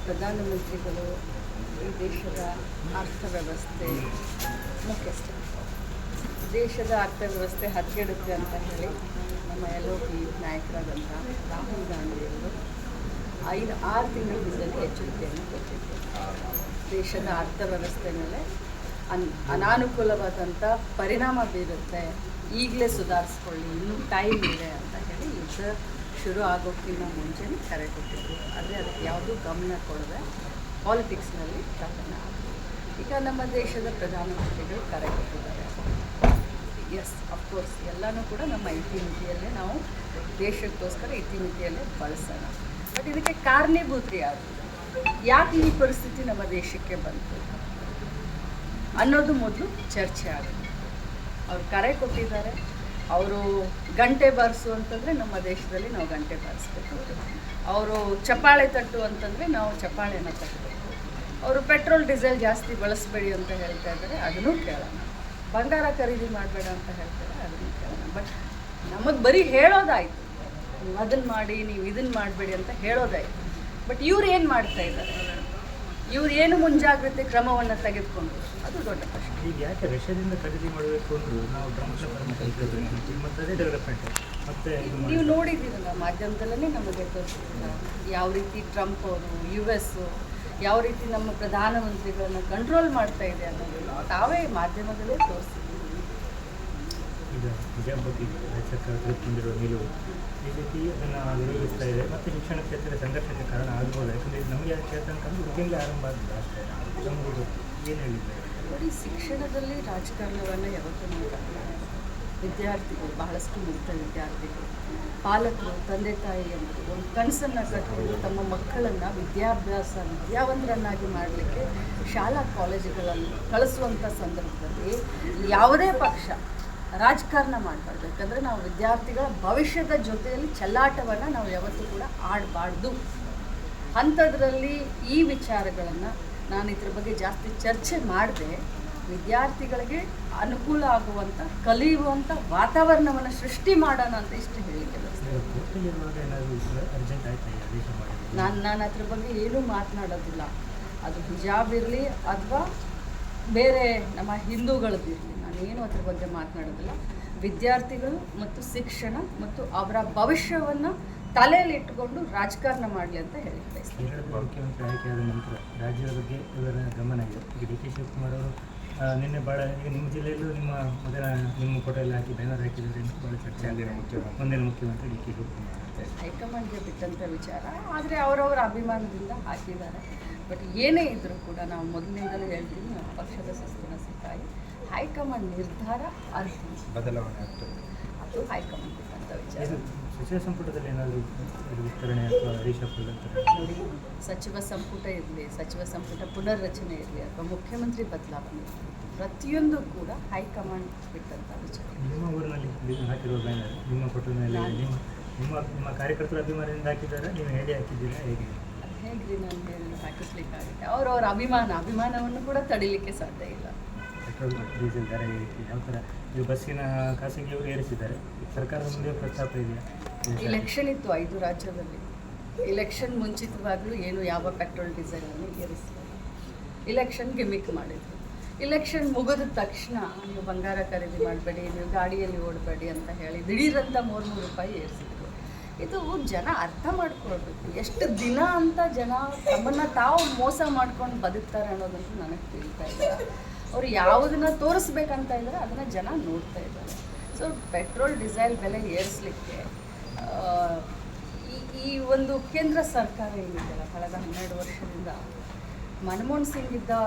ಪ್ರಧಾನಮಂತ್ರಿಗಳು ಈ ದೇಶದ ಅರ್ಥವ್ಯವಸ್ಥೆ ಮುಖ್ಯಸ್ಥರು. ದೇಶದ ಅರ್ಥವ್ಯವಸ್ಥೆ ಹದಗೆಡುತ್ತೆ ಅಂತ ಹೇಳಿ ನಮ್ಮ LOP ನಾಯಕರಾದಂಥ ರಾಹುಲ್ ಗಾಂಧಿಯವರು 6 ತಿಂಗಳ ಹಿಂದೆ ಎಚ್ಚರಿಕೆಯನ್ನು ಕೊಟ್ಟಿದ್ದರು. ದೇಶದ ಅರ್ಥವ್ಯವಸ್ಥೆ ಮೇಲೆ ಅನಾನುಕೂಲವಾದಂಥ ಪರಿಣಾಮ ಬೀರುತ್ತೆ, ಈಗಲೇ ಸುಧಾರಿಸ್ಕೊಳ್ಳಿ, ಇನ್ನೂ ಟೈಮ್ ಇದೆ ಅಂತ ಹೇಳಿ ಯುದ್ಧ ಶುರು ಆಗೋಕ್ಕಿಂತ ಮುಂಚೆನೇ ಕರೆ ಕೊಟ್ಟಿದ್ದರು. ಆದರೆ ಅದಕ್ಕೆ ಯಾವುದೂ ಗಮನ ಕೊಡದೆ ಪಾಲಿಟಿಕ್ಸ್ನಲ್ಲಿ ಪ್ರಕರಣ ಆಗಿದೆ. ಈಗ ನಮ್ಮ ದೇಶದ ಪ್ರಧಾನಮಂತ್ರಿಗಳು ಕರೆ ಕೊಟ್ಟಿದ್ದಾರೆ. ಎಸ್, ಅಫ್ಕೋರ್ಸ್ ಎಲ್ಲನೂ ಕೂಡ ನಮ್ಮ ಇತಿಮಿತಿಯಲ್ಲೇ ನಾವು ದೇಶಕ್ಕೋಸ್ಕರ ಇತಿಮಿತಿಯಲ್ಲೇ ಬಳಸೋಣ. ಬಟ್ ಇದಕ್ಕೆ ಕಾರಣೀಭೂತ ಯಾರು, ಯಾಕೆ ಈ ಪರಿಸ್ಥಿತಿ ನಮ್ಮ ದೇಶಕ್ಕೆ ಬಂತು ಅನ್ನೋದು ಮೊದಲು ಚರ್ಚೆ ಆಗುತ್ತೆ. ಅವ್ರು ಕರೆ ಕೊಟ್ಟಿದ್ದಾರೆ, ಅವರು ಗಂಟೆ ಬಾರಿಸು ಅಂತಂದರೆ ನಮ್ಮ ದೇಶದಲ್ಲಿ ನಾವು ಗಂಟೆ ಬಾರಿಸ್ಬೇಕು, ಅವರು ಚಪ್ಪಾಳೆ ತಟ್ಟು ಅಂತಂದರೆ ನಾವು ಚಪ್ಪಾಳೆನ ತಟ್ಟಬೇಕು, ಅವರು ಪೆಟ್ರೋಲ್ ಡೀಸೆಲ್ ಜಾಸ್ತಿ ಬಳಸಬೇಡಿ ಅಂತ ಹೇಳ್ತಾ ಇದ್ದಾರೆ, ಅದನ್ನು ಕೇಳೋಣ, ಬಂಗಾರ ಖರೀದಿ ಮಾಡಬೇಡ ಅಂತ ಹೇಳ್ತಾರೆ, ಅದನ್ನು ಕೇಳೋಣ. ಬಟ್ ನಮಗೆ ಬರೀ ಹೇಳೋದಾಯಿತು, ನೀವು ಅದನ್ನು ಮಾಡಿ, ನೀವು ಇದನ್ನು ಮಾಡಬೇಡಿ ಅಂತ ಹೇಳೋದಾಯಿತು. ಬಟ್ ಇವ್ರು ಏನು ಮಾಡ್ತಾ ಇದ್ದಾರೆ, ಇವ್ರು ಏನು ಮುಂಜಾಗ್ರತೆ ಕ್ರಮವನ್ನು ತೆಗೆದುಕೊಂಡು, ಅದು ದೊಡ್ಡ ಪ್ರಶ್ನೆ. ಈಗ ಯಾಕೆ ರಷ್ಯಾದಿಂದ ಖರೀದಿ ಮಾಡಬೇಕು ಅಂದರೂ ನಾವು ಮತ್ತೆ ಡೆವಲಪ್ಮೆಂಟ್ ಮತ್ತೆ ನೀವು ನೋಡಿದ್ದೀರಲ್ಲ, ಮಾಧ್ಯಮದಲ್ಲೇ ನಮಗೆ ತೋರಿಸಿಲ್ಲ ಯಾವ ರೀತಿ ಟ್ರಂಪ್ ಅವರು US ಯಾವ ರೀತಿ ನಮ್ಮ ಪ್ರಧಾನಮಂತ್ರಿಗಳನ್ನ ಕಂಟ್ರೋಲ್ ಮಾಡ್ತಾ ಇದೆ ಅನ್ನೋದನ್ನು ತಾವೇ ಮಾಧ್ಯಮದಲ್ಲೇ ತೋರಿಸಿದ್ದೀವಿ. ಈಗ ಹಿಜಾಬ್ ಬಗ್ಗೆ ರಾಜ್ಯ ಸರ್ಕಾರ ತೆಗೆದುಕೊಂಡಿರುವ ನಿಲುವು ಈ ರೀತಿ ಅದನ್ನು ವಿರೋಧಿಸ್ತಾ ಇದೆ ಮತ್ತು ಶಿಕ್ಷಣ ಕ್ಷೇತ್ರದ ಸಂಘರ್ಷಕ್ಕೆ ಕಾರಣ ಆಗ್ಬೋದು. ಯಾಕಂದರೆ ನಮಗೆ ಕ್ಷೇತ್ರ ಅಂತಂದ್ರೆ ಹುಡುಗಿಂದ ಆರಂಭ ಆಗಿದೆ ಅಷ್ಟೇ. ನಮಗೂ ಏನು ಹೇಳಿದ್ದಾರೆ ನೋಡಿ, ಶಿಕ್ಷಣದಲ್ಲಿ ರಾಜಕಾರಣವನ್ನು ಯಾವತ್ತೂ ನಾವು ವಿದ್ಯಾರ್ಥಿಗಳು, ಬಹಳಷ್ಟು ಮುಗ್ಧ ವಿದ್ಯಾರ್ಥಿಗಳು, ಪಾಲಕರು, ತಂದೆ ತಾಯಿಯಂದರು ಒಂದು ಕನಸನ್ನು ಕಟ್ಟಿಕೊಂಡು ತಮ್ಮ ಮಕ್ಕಳನ್ನು ವಿದ್ಯಾವಂತರನ್ನಾಗಿ ಮಾಡಲಿಕ್ಕೆ ಶಾಲಾ ಕಾಲೇಜುಗಳಲ್ಲಿ ಕಳಿಸುವಂಥ ಸಂದರ್ಭದಲ್ಲಿ ಯಾವುದೇ ಪಕ್ಷ ರಾಜಕಾರಣ ಮಾಡಬಾರ್ದು. ಯಾಕಂದರೆ ನಾವು ವಿದ್ಯಾರ್ಥಿಗಳ ಭವಿಷ್ಯದ ಜೊತೆಯಲ್ಲಿ ಚೆಲ್ಲಾಟವನ್ನು ನಾವು ಯಾವತ್ತೂ ಕೂಡ ಆಡಬಾರ್ದು. ಅಂಥದ್ರಲ್ಲಿ ಈ ವಿಚಾರಗಳನ್ನು ನಾನು ಇದ್ರ ಬಗ್ಗೆ ಜಾಸ್ತಿ ಚರ್ಚೆ ಮಾಡದೆ ವಿದ್ಯಾರ್ಥಿಗಳಿಗೆ ಅನುಕೂಲ ಆಗುವಂಥ, ಕಲಿಯುವಂಥ ವಾತಾವರಣವನ್ನು ಸೃಷ್ಟಿ ಮಾಡೋಣ ಅಂತ ಇಷ್ಟು ಹೇಳಿಕೆ ನಾನು ಅದ್ರ ಬಗ್ಗೆ ಏನೂ ಮಾತನಾಡೋದಿಲ್ಲ. ಅದು ಹಿಜಾಬ್ ಇರಲಿ ಅಥವಾ ಬೇರೆ ನಮ್ಮ ಹಿಂದೂಗಳದ್ದಿರಲಿ, ನಾನೇನು ಅದ್ರ ಬಗ್ಗೆ ಮಾತನಾಡೋದಿಲ್ಲ. ವಿದ್ಯಾರ್ಥಿಗಳು ಮತ್ತು ಶಿಕ್ಷಣ ಮತ್ತು ಅವರ ಭವಿಷ್ಯವನ್ನು ತಲೆಯಲ್ಲಿ ಇಟ್ಟುಕೊಂಡು ರಾಜಕಾರಣ ಮಾಡಲಿ ಅಂತ ಹೇಳಿ ಬಯಸ್ತೀನಿ. ಮುಖ್ಯಮಂತ್ರಿ ಆಯ್ಕೆಯಾದ ನಂತರ ರಾಜ್ಯದ ಬಗ್ಗೆ ಇವರ ಗಮನ ಇದೆ. ಈಗ DK ಶಿವಕುಮಾರ್ ಅವರು ನಿನ್ನೆ ಭಾಳ, ಈಗ ನಿಮ್ಮ ಜಿಲ್ಲೆಯಲ್ಲೂ ನಿಮ್ಮ ಫೋಟೋಲ್ಲಿ ಹಾಕಿ ಬ್ಯಾನರ್ ಹಾಕಿದ್ದಾರೆ ಅಂತ ಭಾಳ ಚರ್ಚೆ ಆಗಿದೆ. ಮುಂದಿನ ಮುಖ್ಯಮಂತ್ರಿ DK ಶಿವಕುಮಾರ್ ಹೈಕಮಾಂಡ್ಗೆ ಬಿಟ್ಟಂಥ ವಿಚಾರ, ಆದರೆ ಅವರವರ ಅಭಿಮಾನದಿಂದ ಹಾಕಿದ್ದಾರೆ. ಬಟ್ ಏನೇ ಇದ್ದರೂ ಕೂಡ ನಾವು ಮೊದಲಿನಿಂದಲೂ ಹೇಳ್ತೀವಿ, ನಾವು ಪಕ್ಷದ ಶಿಸ್ತಿನ ಸಿಪಾಯಿ. ಹೈಕಮಾಂಡ್ ನಿರ್ಧಾರ ಬದಲಾವಣೆ ಆಗ್ತದೆ, ಅದು ಹೈಕಮಾಂಡ್ ಬಿಟ್ಟಂಥ ವಿಚಾರ. ಸಚಿವ ಸಂಪುಟದಲ್ಲಿ ಏನಾದರೂ ವಿಸ್ತರಣೆ ಅಥವಾ ರೀಶಫಲ್ ಅಂತ ನೋಡಿ, ಸಚಿವ ಸಂಪುಟ ಇರಲಿ, ಸಚಿವ ಸಂಪುಟ ಪುನರ್ರಚನೆ ಇರಲಿ ಅಥವಾ ಮುಖ್ಯಮಂತ್ರಿ ಬದಲಾವಣೆ ಇರಲಿ, ಪ್ರತಿಯೊಂದು ಕೂಡ ಹೈಕಮಾಂಡ್ ಬಿಟ್ಟಂಥ ವಿಚಾರ. ನಿಮ್ಮ ಊರಿನಲ್ಲಿ ಹಾಕಿರುವ ಬ್ಯಾನರ್ ನಿಮ್ಮ ಫೋಟೋ ಮೇಲೆ ನಿಮ್ಮ ಕಾರ್ಯಕರ್ತರ ಅಭಿಮಾನದಿಂದ ಹಾಕಿದ್ದಾರೆ, ನೀವು ಹೇಳಿ ಹಾಕಿದ್ದೀರಾ, ಹೇಗೆ ಹೇಗ್ರಿ ನಾನು ಹೇಳಿ ಹಾಕಿಸ್ಲಿಕ್ಕಾಗುತ್ತೆ? ಅವರವರ ಅಭಿಮಾನವನ್ನು ಕೂಡ ತಡಿಲಿಕ್ಕೆ ಸಾಧ್ಯ ಇಲ್ಲ. ಪೆಟ್ರೋಲ್ ಡೀಸೆಲ್ ದರ ಏರಿಕೆ ಯಾವ ಥರ ಈಗ ಬಸ್ಸಿನ ಖಾಸಗಿಯವರು ಏರಿಸಿದ್ದಾರೆ, ಸರ್ಕಾರದ ಮುಂದೆ ಪ್ರಸ್ತಾಪ ಇದೆಯಾ? ಇಲೆಕ್ಷನ್ ಇತ್ತು 5 ರಾಜ್ಯದಲ್ಲಿ. ಇಲೆಕ್ಷನ್ ಮುಂಚಿತವಾಗಲೂ ಏನು ಯಾವ ಪೆಟ್ರೋಲ್ ಡೀಸೆಲನ್ನು ಏರಿಸಿಲ್ಲ. ಇಲೆಕ್ಷನ್ ಗಿಮಿಕ್ ಮಾಡಿದ್ರು. ಇಲೆಕ್ಷನ್ ಮುಗಿದ ತಕ್ಷಣ ನೀವು ಬಂಗಾರ ಖರೀದಿ ಮಾಡಬೇಡಿ, ನೀವು ಗಾಡಿಯಲ್ಲಿ ಓಡಬೇಡಿ ಅಂತ ಹೇಳಿ ದಿಢೀರಂತ 300 ರೂಪಾಯಿ ಏರಿಸಿದ್ರು. ಇದು ಜನ ಅರ್ಥ ಮಾಡ್ಕೊಳ್ಬೇಕು. ಎಷ್ಟು ದಿನ ಅಂತ ಜನ ತಮ್ಮನ್ನು ತಾವು ಮೋಸ ಮಾಡ್ಕೊಂಡು ಬದುಕ್ತಾರೆ ಅನ್ನೋದಂತೂ ನನಗೆ ತಿಳಿತಾ ಇಲ್ಲ. ಅವರು ಯಾವುದನ್ನು ತೋರಿಸ್ಬೇಕಂತ ಇದ್ದಾರೆ ಅದನ್ನು ಜನ ನೋಡ್ತಾ ಇದ್ದಾರೆ. ಸೊ ಪೆಟ್ರೋಲ್ ಡೀಸೆಲ್ ಬೆಲೆ ಏರಿಸಲಿಕ್ಕೆ ಈ ಒಂದು ಕೇಂದ್ರ ಸರ್ಕಾರ ಏನಿದೆಯಲ್ಲ, ಕಳೆದ 12 ವರ್ಷದಿಂದ ಮನಮೋಹನ್ ಸಿಂಗ್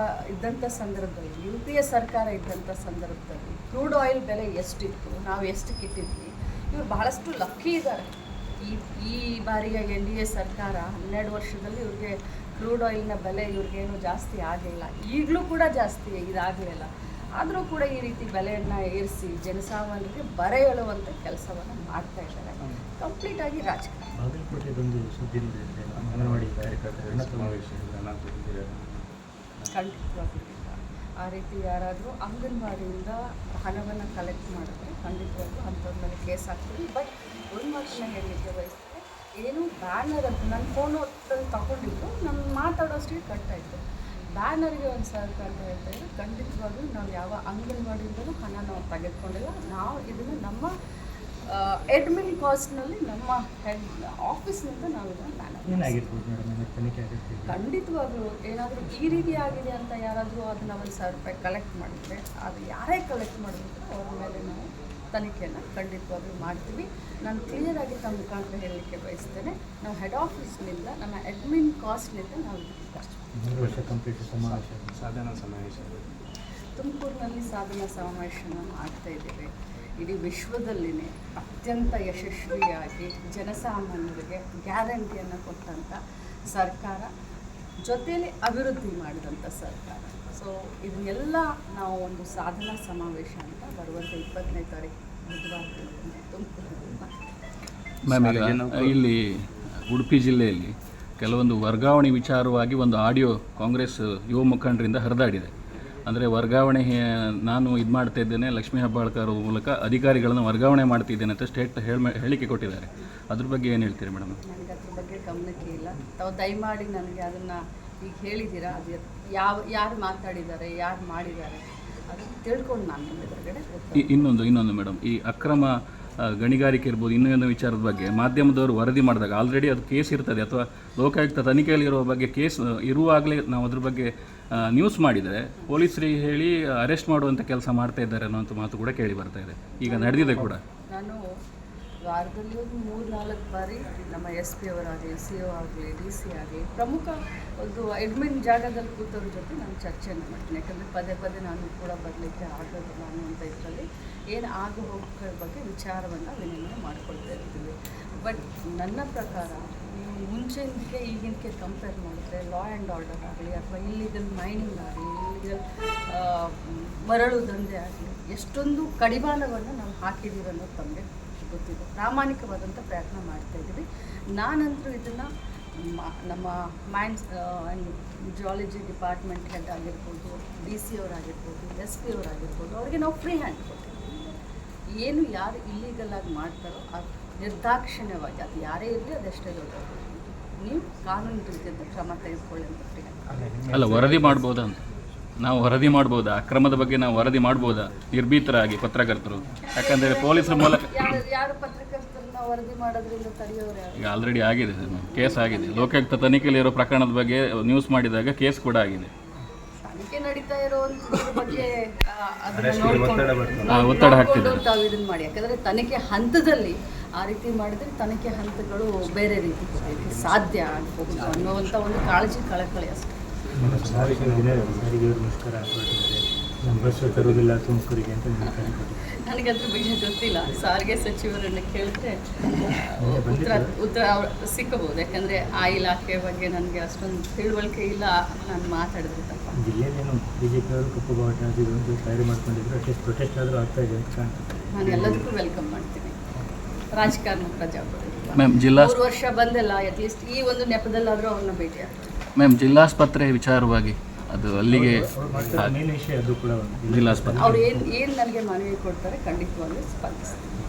ಇದ್ದಂಥ ಸಂದರ್ಭದಲ್ಲಿ, UPA ಸರ್ಕಾರ ಇದ್ದಂಥ ಸಂದರ್ಭದಲ್ಲಿ ಕ್ರೂಡ್ ಆಯಿಲ್ ಬೆಲೆ ಎಷ್ಟಿತ್ತು, ನಾವು ಎಷ್ಟು ಕಿಟ್ಟಿದ್ವಿ. ಇವರು ಬಹಳಷ್ಟು ಲಕ್ಕಿ ಇದ್ದಾರೆ. ಈ ಬಾರಿಯ NDA ಸರ್ಕಾರ 12 ವರ್ಷದಲ್ಲಿ ಇವ್ರಿಗೆ ಕ್ರೂಡ್ ಆಯಿಲ್ನ ಬೆಲೆ ಇವ್ರಿಗೇನು ಜಾಸ್ತಿ ಆಗಿಲ್ಲ, ಈಗಲೂ ಕೂಡ ಜಾಸ್ತಿ ಇದಾಗಲಿಲ್ಲ. ಆದರೂ ಕೂಡ ಈ ರೀತಿ ಬೆಲೆಯನ್ನು ಏರಿಸಿ ಜನಸಾಮಾನ್ಯರಿಗೆ ಬರ ಹೇಳುವಂಥ ಕೆಲಸವನ್ನು ಮಾಡ್ತಾ ಇದ್ದಾರೆ. ಕಂಪ್ಲೀಟಾಗಿ ರಾಜಕಾರಣ. ಬಾಗಲಕೋಟೆದೊಂದು ಸುದ್ದಿ ಅಂಗನವಾಡಿ ಕಾರ್ಯಕರ್ತರನ್ನ ಖಂಡಿತವಾಗಿಲ್ಲ. ಆ ರೀತಿ ಯಾರಾದರೂ ಅಂಗನವಾಡಿಯಿಂದ ಹಣವನ್ನು ಕಲೆಕ್ಟ್ ಮಾಡಿದ್ರೆ ಖಂಡಿತವಾಗ್ಲೂ ಅಂಥವ್ರ ಮೇಲೆ ಕೇಸ್ ಹಾಕ್ತೀವಿ. ಬಟ್ ಒಂದು ಮಾತನ್ನ ಹೇಳಲಿಕ್ಕೆ ಬಯಸ್ತಾರೆ, ಏನು ಬ್ಯಾನರ್ ಅಂತ ನನ್ನ ಫೋನ್ ಹೊತ್ತಲ್ಲಿ ತಗೊಂಡಿದ್ದು, ನಾನು ಮಾತಾಡೋ ಕಾಸ್ಟ್ಗೆ ಕಟ್ಟಾಯಿತು. ಬ್ಯಾನರ್ಗೆ 1,000 ರೂಪಾಯಿ ಅಂತ ಹೇಳ್ತಾ ಇದ್ದಾರೆ. ಖಂಡಿತವಾಗ್ಲೂ ನಾವು ಯಾವ ಅಂಗನವಾಡಿಯಿಂದಲೂ ಹಣ ನಾವು ತೆಗೆದುಕೊಂಡಿಲ್ಲ. ನಾವು ಇದನ್ನು ನಮ್ಮ ಅಡ್ಮಿನ್ ಕಾಸ್ಟ್ನಲ್ಲಿ ನಮ್ಮ ಹೆಡ್ ಆಫೀಸ್ನಿಂದ ನಾವು ಇದನ್ನು ಮ್ಯಾನೇಜ್ ಏನಾಗಿರ್ಬೋದು ಮೇಡಮ್ ನಿಮಗೆ ತನಿಖೆ ಆಗುತ್ತೆ? ಖಂಡಿತವಾಗ್ಲೂ ಏನಾದರೂ ಈ ರೀತಿ ಆಗಿದೆ ಅಂತ ಯಾರಾದರೂ ಅದನ್ನು 1,000 ರೂಪಾಯಿ ಕಲೆಕ್ಟ್ ಮಾಡಿದರೆ, ಅದು ಯಾರೇ ಕಲೆಕ್ಟ್ ಮಾಡಿದ್ರು ಅವ್ರ ಮೇಲೆ ನಾವು ತನಿಖೆಯನ್ನು ಖಂಡಿತವಾಗ್ಲೂ ಮಾಡ್ತೀವಿ. ನಾನು ಕ್ಲಿಯರಾಗಿ ತಮ್ಮ ಮುಖಾಂತರ ಹೇಳಲಿಕ್ಕೆ ಬಯಸ್ತೇನೆ, ನಾವು ಹೆಡ್ ಆಫೀಸ್ನಿಂದ ನಮ್ಮ ಅಡ್ಮಿನ್ ಕಾಸ್ಟ್ನಿಂದ ನಾವು ಖರ್ಚು 3 ವರ್ಷ ಕಂಪ್ಲೀಟ್ ಸಮಾವೇಶ ಸಾಧನಾ ಸಮಾವೇಶ ತುಮಕೂರಿನಲ್ಲಿ ಸಾಧನಾ ಸಮಾವೇಶನ ಮಾಡ್ತಾ ಇದ್ದೇವೆ. ಇಡೀ ವಿಶ್ವದಲ್ಲಿನೇ ಅತ್ಯಂತ ಯಶಸ್ವಿಯಾಗಿ ಜನಸಾಮಾನ್ಯರಿಗೆ ಗ್ಯಾರಂಟಿಯನ್ನು ಕೊಟ್ಟಂಥ ಸರ್ಕಾರ, ಜೊತೆಯಲ್ಲಿ ಅಭಿವೃದ್ಧಿ ಮಾಡಿದಂಥ ಸರ್ಕಾರ. ಸೊ ಇದನ್ನೆಲ್ಲ ನಾವು ಒಂದು ಸಾಧನಾ ಸಮಾವೇಶ ಅಂತ ಬರುವಂಥ 20ನೇ ತಾರೀಕು ಬುಧವಾರ ತುಮಕೂರಿನಲ್ಲಿ ಮಾಡ್ತೀವಿ. ಮ್ಯಾಮ್, ಈಗ ಇಲ್ಲಿ ಉಡುಪಿ ಜಿಲ್ಲೆಯಲ್ಲಿ ಕೆಲವೊಂದು ವರ್ಗಾವಣೆ ವಿಚಾರವಾಗಿ ಒಂದು ಆಡಿಯೋ ಕಾಂಗ್ರೆಸ್ ಯುವ ಮುಖಂಡರಿಂದ ಹರಿದಾಡಿದೆ. ಅಂದರೆ ವರ್ಗಾವಣೆ ನಾನು ಇದು ಮಾಡ್ತಾ ಇದ್ದೇನೆ, ಲಕ್ಷ್ಮೀ ಹೆಬ್ಬಾಳ್ಕರ್ ಮೂಲಕ ಅಧಿಕಾರಿಗಳನ್ನು ವರ್ಗಾವಣೆ ಮಾಡ್ತಿದ್ದೇನೆ ಅಂತ ಹೇಳಿಕೆ ಕೊಟ್ಟಿದ್ದಾರೆ. ಅದ್ರ ಬಗ್ಗೆ ಏನು ಹೇಳ್ತೀರಿ ಮೇಡಮ್? ನನಗೆ ಅದ್ರ ಬಗ್ಗೆ ಗಮನಕ್ಕೆ ಇಲ್ಲ. ತಾವು ದಯಮಾಡಿ ನನಗೆ ಅದನ್ನು ಈಗ ಹೇಳಿದ್ದೀರಾ, ಅದು ಯಾರು ಮಾತಾಡಿದ್ದಾರೆ, ಯಾರು ಮಾಡಿದ್ದಾರೆ ಅದನ್ನು ತಿಳ್ಕೊಂಡು ನಾನು ಹೊರಗಡೆ ಇನ್ನೊಂದು ಮೇಡಮ್, ಈ ಅಕ್ರಮ ಗಣಿಗಾರಿಕೆ ಇರ್ಬೋದು, ಇನ್ನೊಂದು ವಿಚಾರದ ಬಗ್ಗೆ ಮಾಧ್ಯಮದವರು ವರದಿ ಮಾಡಿದಾಗ ಆಲ್ರೆಡಿ ಅದು ಕೇಸ್ ಇರ್ತದೆ, ಅಥವಾ ಲೋಕಾಯುಕ್ತ ತನಿಖೆಯಲ್ಲಿರುವ ಬಗ್ಗೆ ಕೇಸ್ ಇರುವಾಗಲೇ ನಾವು ಅದ್ರ ಬಗ್ಗೆ ನ್ಯೂಸ್ ಮಾಡಿದರೆ ಪೊಲೀಸರಿಗೆ ಹೇಳಿ ಅರೆಸ್ಟ್ ಮಾಡುವಂಥ ಕೆಲಸ ಮಾಡ್ತಾ ಇದ್ದಾರೆ ಅನ್ನೋಂಥ ಮಾತು ಕೂಡ ಕೇಳಿ ಬರ್ತಾ ಇದೆ. ಈಗ ನಡೆದಿದೆ ಕೂಡ. ನಾನು ವಾರದಲ್ಲಿ ಒಂದು 3-4 ಬಾರಿ ನಮ್ಮ SP ಅವರಾಗಲಿ, CO ಆಗಲಿ, DC ಆಗಲಿ, ಪ್ರಮುಖ ಒಂದು ಅಡ್ಮಿನ್ ಜಾಗದಲ್ಲಿ ಕೂತವ್ರ ಜೊತೆ ನಾನು ಚರ್ಚೆಯನ್ನು ಮಾಡ್ತೀನಿ. ಯಾಕಂದರೆ ಪದೇ ಪದೇ ನಾನು ಕೂಡ ಬರಲಿಕ್ಕೆ ಆಗೋದಿಲ್ಲ ಅನ್ನುವಂಥ ಇದರಲ್ಲಿ ಏನು ಆಗು ಹೋಗೋದ್ರ ಬಗ್ಗೆ ವಿಚಾರವನ್ನು ವಿನಿಮಯ ಮಾಡಿಕೊಳ್ತಾ ಇರ್ತೀವಿ. ಬಟ್ ನನ್ನ ಪ್ರಕಾರ ನೀವು ಮುಂಚೆಗೆ ಈಗಿನಕ್ಕೆ ಕಂಪೇರ್ ಮಾಡಿದ್ರೆ ಲಾ ಆ್ಯಂಡ್ ಆರ್ಡರ್ ಆಗಲಿ, ಅಥವಾ ಇಲ್ಲಿಗಲ್ ಮೈನಿಂಗ್ ಆಗಲಿ, ಇಲ್ಲಿಗಲ್ ಮರಳು ದಂಧೆ ಆಗಲಿ, ಎಷ್ಟೊಂದು ಕಡಿವಾಣವನ್ನು ನಾವು ಹಾಕಿದ್ದೀವಿ ಅನ್ನೋದು ತಮಗೆ ಗೊತ್ತಿದೆ. ಪ್ರಾಮಾಣಿಕವಾದಂಥ ಪ್ರಯತ್ನ ಮಾಡ್ತಾಯಿದ್ದೀವಿ. ನಾನಂತರೂ ಇದನ್ನು ನಮ್ಮ mains and geology department head ಆಗಿರ್ಬೋದು, DC ಅವರಾಗಿರ್ಬೋದು, SP ಅವರಾಗಿರ್ಬೋದು, ಅವರಿಗೆ ನಾವು ಫ್ರೀ ಹ್ಯಾಂಡ್ ಕೊಡ್ತೀವಿ. ಏನು ಯಾರು ಇಲ್ಲೀಗಲ್ ಆಗಿ ಮಾಡ್ತಾರೋ ಅದು ನಿರ್ದಾಕ್ಷಿಣ್ಯವಾಗಿ, ಅದು ಯಾರೇ ಇರಲಿ, ಅದೆಷ್ಟೇ ದೊಡ್ಡದು, ನೀವು ಕಾನೂನು ರೀತಿಯಿಂದ ಕ್ರಮ ತೆಗೆದುಕೊಳ್ಳಿ ಅಂತ ಫ್ರೀ ಹ್ಯಾಂಡ್. ಅಲ್ಲ, ವರದಿ ಮಾಡ್ಬೋದಾ ಅಂತ ನಾವು ವರದಿ ಮಾಡ್ಬೋದಾ? ಅಕ್ರಮದ ಬಗ್ಗೆ ನಾವು ವರದಿ ಮಾಡ್ಬೋದಾ ನಿರ್ಭೀತರಾಗಿ ಪತ್ರಕರ್ತರು? ಯಾಕಂದರೆ ಪೊಲೀಸರ ಮೂಲಕ ಯಾರು ಪತ್ರಕರ್ತರನ್ನ ವರದಿ ಮಾಡೋದ್ರಿಂದ ತಡೆಯೋರು ಯಾರು? ಈಗ ಆಲ್ರೆಡಿ ಆಗಿದೆ, ಕೇಸ್ ಆಗಿದೆ. ಲೋಕಾಯುಕ್ತ ತನಿಖೆಯಲ್ಲಿರೋ ಪ್ರಕರಣದ ಬಗ್ಗೆ ನ್ಯೂಸ್ ಮಾಡಿದಾಗ ಕೇಸ್ ಕೂಡ ಆಗಿದೆ. ತನಿಖೆ ನಡೀತಾ ಇರೋದ್ರ ಬಗ್ಗೆ ಒತ್ತಡ ಹಾಕ್ತಿದ್ದಾರೆ ತಾವು ಇದನ್ನು ಮಾಡಿ. ಯಾಕಂದರೆ ತನಿಖೆ ಹಂತದಲ್ಲಿ ಆ ರೀತಿ ಮಾಡಿದರೆ ತನಿಖೆ ಹಂತಗಳು ಬೇರೆ ರೀತಿ ಬರಲಿಕ್ಕೆ ಸಾಧ್ಯ ಆಗಬಹುದು ಅನ್ನುವಂಥ ಒಂದು ಕಾಳಜಿ, ಕಳಕಳಿ ಅಷ್ಟೇ. ಸಾರಿಗೆ ಸಾರಿಗೆಯವರು ಮುಷ್ಕರ ಹಾಕೊಂಡಿದ್ದಾರೆ, ನಮ್ಮ ಬಸ್ ತರುವುದಿಲ್ಲ ತುಮಕೂರಿಗೆ ಅಂತ ನನಗೆ ಅದ್ರ ಬಗ್ಗೆ ಗೊತ್ತಿಲ್ಲ. ಸಾರಿಗೆ ಸಚಿವರನ್ನು ಕೇಳಿದ್ರೆ ಉತ್ತರ ಸಿಕ್ಕಬಹುದು. ಯಾಕಂದರೆ ಆ ಇಲಾಖೆ ಬಗ್ಗೆ ನನಗೆ ಅಷ್ಟೊಂದು ತಿಳುವಳಿಕೆ ಇಲ್ಲ. ನಾನು ಮಾತಾಡಿದ್ರೆ ತಪ್ಪ. ಜಿಲ್ಲೆಯಲ್ಲೇನು BJP ಅವರು ಕಪ್ಪು ಬಾವುಟ ಒಂದು ತಯಾರಿ ಮಾಡ್ಕೊಂಡಿದ್ರು, ಅಟ್ಲೀಸ್ಟ್ ಪ್ರೊಟೆಸ್ಟ್ ಆದರೂ ಆಗ್ತಾ ಇದೆ ಅಂತ ಕಾಣ್ತದೆ. ನಾನು ಎಲ್ಲದಕ್ಕೂ ವೆಲ್ಕಮ್ ಮಾಡ್ತೀನಿ. ರಾಜಕಾರಣ, ಪ್ರಜಾಪ್ರಭುತ್ವ. ಮ್ಯಾಮ್, 3 ವರ್ಷ ಬಂದಿಲ್ಲ, ಅಟ್ಲೀಸ್ಟ್ ಈ ಒಂದು ನೆಪದಲ್ಲಾದರೂ ಅವ್ರನ್ನ ಭೇಟಿ ಆಗ್ತಾರೆ. ಮ್ಯಾಮ್, ಜಿಲ್ಲಾಸ್ಪತ್ರೆ ವಿಚಾರವಾಗಿ ಅದು ಅಲ್ಲಿಗೆ ಮೇನ್ ವಿಷಯ ಅದು ಕೂಡ ಒಂದು ಜಿಲ್ಲಾಸ್ಪತ್ರೆ ಅವ್ರು ಏನು ನನಗೆ ಮನವಿ ಕೊಡ್ತಾರೆ ಖಂಡಿತವಾಗ್ಲೂ ಸ್ಪಂದಿಸ್ತೀನಿ.